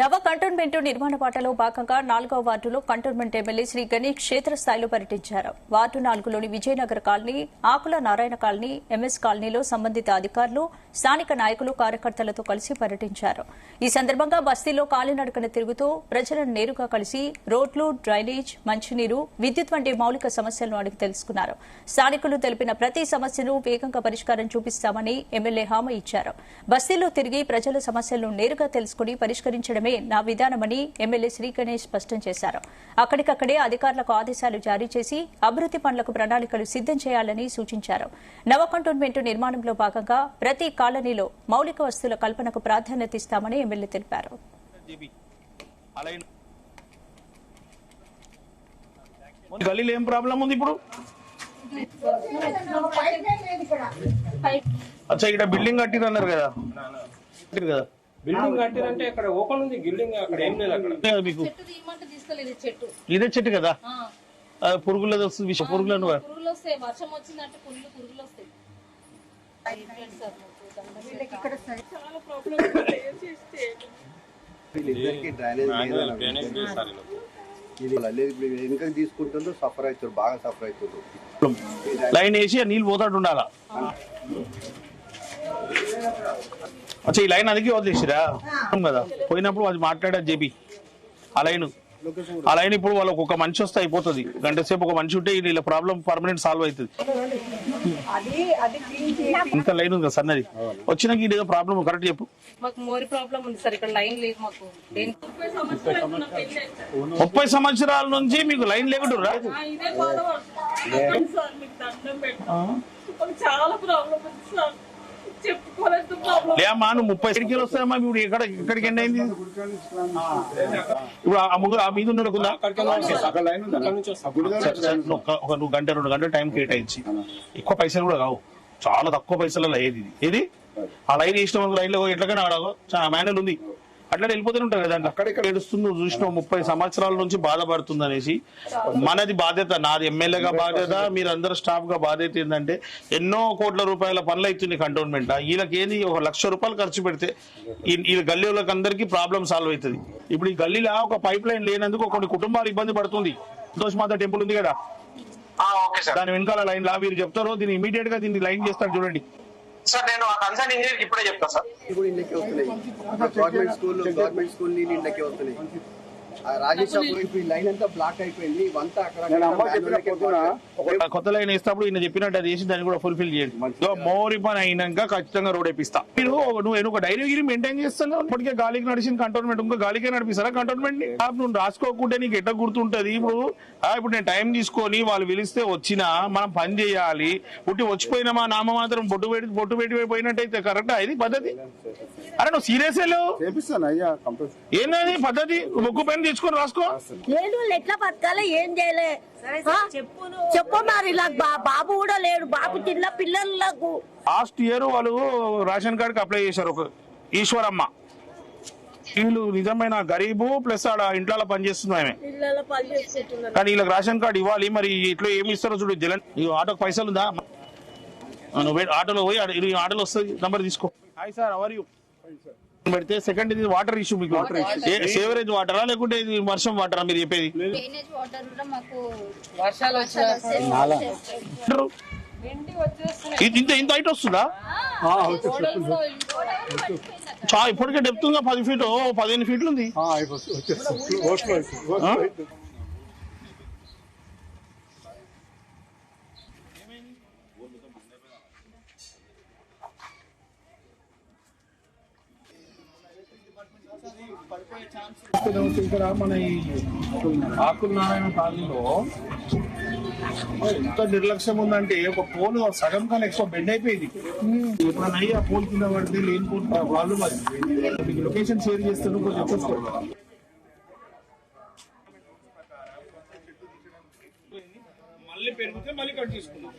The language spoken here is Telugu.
నవ కంటోన్మెంట్ నిర్మాణ బాటలో భాగంగా 4వ వార్డులో కంటోన్మెంట్ ఎమ్మెల్యే శ్రీ గణేష్ క్షేత్రస్థాయిలో పర్యటించారు. వార్డు 4లోని విజయనగర్ కాలనీ, ఆకుల నారాయణ కాలనీ, ఎంఎస్ కాలనీలో సంబంధిత అధికారులు, స్థానిక నాయకులు, కార్యకర్తలతో కలిసి పర్యటించారు. ఈ సందర్భంగా బస్తీలో కాలినడకన తిరుగుతూ ప్రజలను నేరుగా కలిసి రోడ్లు, డ్రైనేజ్, మంచినీరు, విద్యుత్ వంటి మౌలిక సమస్యలను అడిగి తెలుసుకున్నారు. స్థానికులు తెలిపిన ప్రతి సమస్యను వేగంగా పరిష్కారం చూపిస్తామని ఎమ్మెల్యే హామీ ఇచ్చారు. బస్తీలో తిరిగి ప్రజల సమస్యలను నేరుగా తెలుసుకుని పరిష్కరించడం నా విధానమని ఎమ్మెల్యే శ్రీ గణేష్ స్పష్టం చేశారు. అక్కడికక్కడే అధికారులకు ఆదేశాలు జారీ చేసి అభివృద్ది పనులకు ప్రణాళికలు సిద్దం చేయాలని సూచించారు. నవ కంటోన్మెంట్ నిర్మాణంలో భాగంగా ప్రతి కాలనీలో మౌలిక వస్తువుల కల్పనకు ప్రాధాన్యత ఇస్తామని ఎమ్మెల్యే తెలిపారు. ఏం ప్రాబ్లం ఉంది ఇప్పుడు? అచ్చా, ఇక్కడ బిల్డింగ్ కట్టిరన్నారు కదా, బిల్డింగ్ కట్టిరంటే అక్కడ ఓపెన్ ఉంది బిల్డింగ్, అక్కడ ఏం లేదు. అక్కడ మీకు ఇదే చెట్టు కదా, పురుగులు పురుగులను వర్షం వచ్చిందంటే పురుగులు వస్తాయి. వెనుకకి తీసుకుంటుండ్రు, సఫర్ అవుతారు, బాగా సఫర్ అవుతారు. లైన్ వేసి నీళ్ళు పోతాడు ఉండాలా. అచ్చా, ఈ లైన్ అందుకే వదిలేసిరా కదా, పోయినప్పుడు అది మాట్లాడారు జేబీ. ఆ లైన్ ఇప్పుడు వాళ్ళకి ఒక మనిషి వస్తే అయిపోతుంది. గంట సేపు ఒక మనిషి ఉంటే ఇలా ప్రాబ్లం పర్మనెంట్ సాల్వ్ అవుతుంది. ఇంత లైన్ ఉంది కదా సన్నది, వచ్చినాక ఇదేదో ప్రాబ్లం కరెక్ట్ చెప్పు. మాకు మోరి ప్రాబ్లం ఉంది సార్, ఇక్కడ లైన్ లేదు. మాకు 30 సంవత్సరాల నుంచి మీకు లైన్ లేకుండా చాలా ప్రాబ్లం ఉంది సార్, లేమ్మా. నువ్వు 30 కిలోలు వస్తాయమ్మా. ఇప్పుడు ఎక్కడికి ఎండ్ అయింది? ఇప్పుడు ఆ ముగ్గురు ఆ మీద ఉండకుండా నువ్వు గంట 2 గంటల టైం కేటాయించి ఎక్కువ పైసలు కూడా కావు, చాలా తక్కువ పైసలలో ఏది ఇది ఆ లైన్ వేసిన లైన్ లో ఎట్లకైనా మాన్యువల్ ఉంది, అట్లా వెళ్ళిపోతూనే ఉంటారు కదా. అక్కడెక్కడ ఏడుస్తుంది చూసిన 30 సంవత్సరాల నుంచి బాధపడుతుంది అనేసి. మనది బాధ్యత, నాది ఎమ్మెల్యేగా బాధ్యత, మీరందరూ స్టాఫ్ గా బాధ్యత ఏంటంటే ఎన్నో కోట్ల రూపాయల పనులు అవుతుంది కంటోన్మెంట్. వీళ్ళకి ఏంది 1 లక్ష రూపాయలు ఖర్చు పెడితే ఈ గల్లీలకు అందరికీ ప్రాబ్లం సాల్వ్ అవుతుంది. ఇప్పుడు ఈ గల్లీలో ఒక పైప్ లైన్ లేనందుకు కొన్ని కుటుంబాలు ఇబ్బంది పడుతుంది. సంతోషమాత టెంపుల్ ఉంది కదా, దాని వెనకాల లైన్ లా మీరు చెప్తారు, దీన్ని ఇమీడియట్ గా దీన్ని లైన్ చేస్తారు చూడండి సార్. నేను ఆ కన్సర్న్ ఇంజనీర్ ఇప్పుడే చెప్తా సార్. ఇప్పుడు ఇండ్లకి వస్తున్నాయి, గవర్నమెంట్ స్కూల్ నీళ్ళు ఇండ్లకి వస్తున్నాయి. రాజేష్ ఇప్పుడు ఈ లైన్ అంతా బ్లాక్ అయిపోయింది. ఇవంతా అక్కడ కొత్త లైన్ వేసినప్పుడు ఈయన చెప్పినట్టు అది వేసి దాన్ని కూడా ఫుల్ఫిల్ చేయండి. మోరి పని అయినాక ఖచ్చితంగా రోడ్ వేపిస్తా. నువ్వు ఒక డైరీ గిరి మెయింటైన్ చేస్తాను. ఇప్పటికే గాలికి నడిచిన కంటోన్మెంట్ ఇంకో గాలికే నడిపిస్తారా కంటోన్మెంట్ ని? నువ్వు రాసుకోకుంటే నీకు ఎట్లా గుర్తుంటది? ఇప్పుడు నేను టైం తీసుకొని వాళ్ళు పిలిస్తే వచ్చినా మనం పని చేయాలి. పుట్టి వచ్చిపోయినామా నామ మాత్రం బొట్టు పెట్టి పోయినట్టయితే కరెక్టా ఇది పద్ధతి? అరే నువ్వు సీరియస్ ఏంటది పద్ధతి? బుక్కు పెన్ తీసుకొని రాసుకో. ఎట్లా బతకాలి, ఏం చేయలే చెప్పు. మరి ఇలా బాబు కూడా లేడు, బాబు చిన్న పిల్లలకు. లాస్ట్ ఇయర్ వాళ్ళు రేషన్ కార్డ్ కి అప్లై చేశారు ఒక ఈశ్వరమ్మ. వీళ్ళు నిజమైన గరీబు ప్లస్ ఆడ ఇంట్లో పనిచేస్తుంది ఆమె, కానీ వీళ్ళకి రేషన్ కార్డు ఇవ్వాలి. మరి ఇట్లా ఏమి ఇస్తారో చూడు. జలన్ ఆటోకి పైసలు ఉందా? నువ్వు ఆటోలో పోయి ఆటోలో వస్తుంది, నంబర్ తీసుకో. హాయ్ సార్, అవర్ యూ పెడితే సెకండ్ ఇది వాటర్ ఇష్యూ. మీకు సేవరేజ్ వాటరా లేకుంటే ఇది వర్షం వాటరా మీరు చెప్పేది? ఇంత హైట్ వస్తుందా? ఇప్పటికే డెప్త్ 10 ఫీట్ 15 ఫీట్లు ఉంది. ఇక్కడ మన ఈ ఆకుల నారాయణ కాలనీలో ఎంత నిర్లక్ష్యం ఉందంటే ఒక పోల్ సగం కన్నా ఎక్కువ బెండ్ అయిపోయింది. ఎప్పుడన్నా ఆ పోల్ కింద పడితే లేని పోల్ ప్రాబ్లం. అది మీకు లొకేషన్ షేర్ చేస్తాను, కొంచెం చూసుకోవాలి. మళ్ళీ పెరిగితే మళ్ళీ కట్ చేసుకున్నాం.